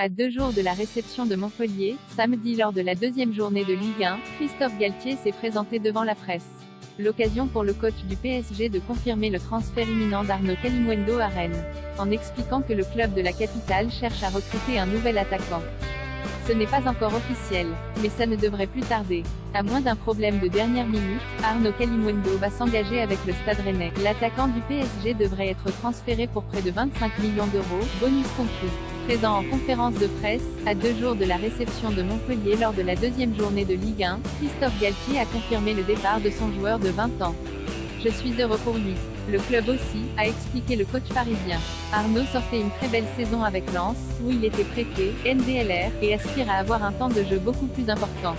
À 2 jours de la réception de Montpellier, samedi lors de la deuxième journée de Ligue 1, Christophe Galtier s'est présenté devant la presse. L'occasion pour le coach du PSG de confirmer le transfert imminent d'Arnaud Kalimuendo à Rennes, en expliquant que le club de la capitale cherche à recruter un nouvel attaquant. Ce n'est pas encore officiel, mais ça ne devrait plus tarder. À moins d'un problème de dernière minute, Arnaud Kalimuendo va s'engager avec le Stade Rennais. L'attaquant du PSG devrait être transféré pour près de 25 millions d'euros, bonus compris. Présent en conférence de presse, à 2 jours de la réception de Montpellier lors de la deuxième journée de Ligue 1, Christophe Galtier a confirmé le départ de son joueur de 20 ans. « Je suis heureux pour lui. Le club aussi », a expliqué le coach parisien. Arnaud sortait une très belle saison avec Lens, où il était prêté, NDLR, et aspire à avoir un temps de jeu beaucoup plus important.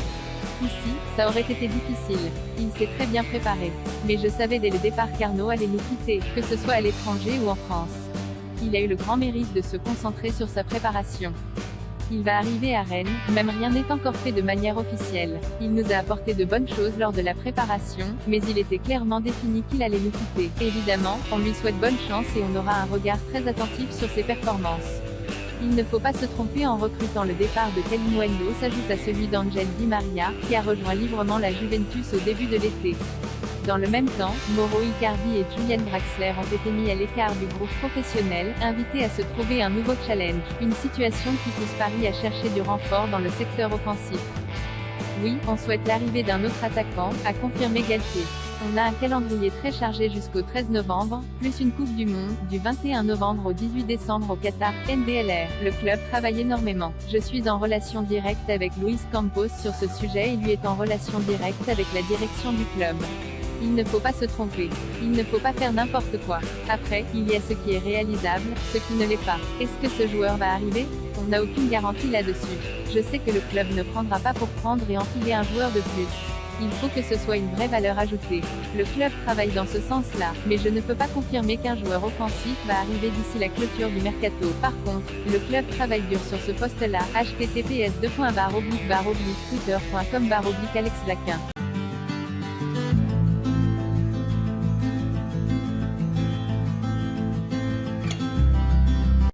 Ici, ça aurait été difficile. Il s'est très bien préparé. Mais je savais dès le départ qu'Arnaud allait nous quitter, que ce soit à l'étranger ou en France. Il a eu le grand mérite de se concentrer sur sa préparation. Il va arriver à Rennes, même rien n'est encore fait de manière officielle. Il nous a apporté de bonnes choses lors de la préparation, mais il était clairement défini qu'il allait nous quitter. Évidemment, on lui souhaite bonne chance et on aura un regard très attentif sur ses performances. Il ne faut pas se tromper en recrutant. Le départ de Kalimuendo s'ajoute à celui d'Angel Di Maria, qui a rejoint librement la Juventus au début de l'été. Dans le même temps, Mauro Icardi et Julian Draxler ont été mis à l'écart du groupe professionnel, invités à se trouver un nouveau challenge, une situation qui pousse Paris à chercher du renfort dans le secteur offensif. Oui, on souhaite l'arrivée d'un autre attaquant, a confirmé Galtier. On a un calendrier très chargé jusqu'au 13 novembre, plus une Coupe du Monde, du 21 novembre au 18 décembre au Qatar, NDLR. Le club travaille énormément. Je suis en relation directe avec Luis Campos sur ce sujet et lui est en relation directe avec la direction du club. Il ne faut pas se tromper. Il ne faut pas faire n'importe quoi. Après, il y a ce qui est réalisable, ce qui ne l'est pas. Est-ce que ce joueur va arriver? On n'a aucune garantie là-dessus. Je sais que le club ne prendra pas pour prendre et enfiler un joueur de plus. Il faut que ce soit une vraie valeur ajoutée. Le club travaille dans ce sens-là, mais je ne peux pas confirmer qu'un joueur offensif va arriver d'ici la clôture du mercato. Par contre, le club travaille dur sur ce poste-là. https://twitter.com/Alex Blaquin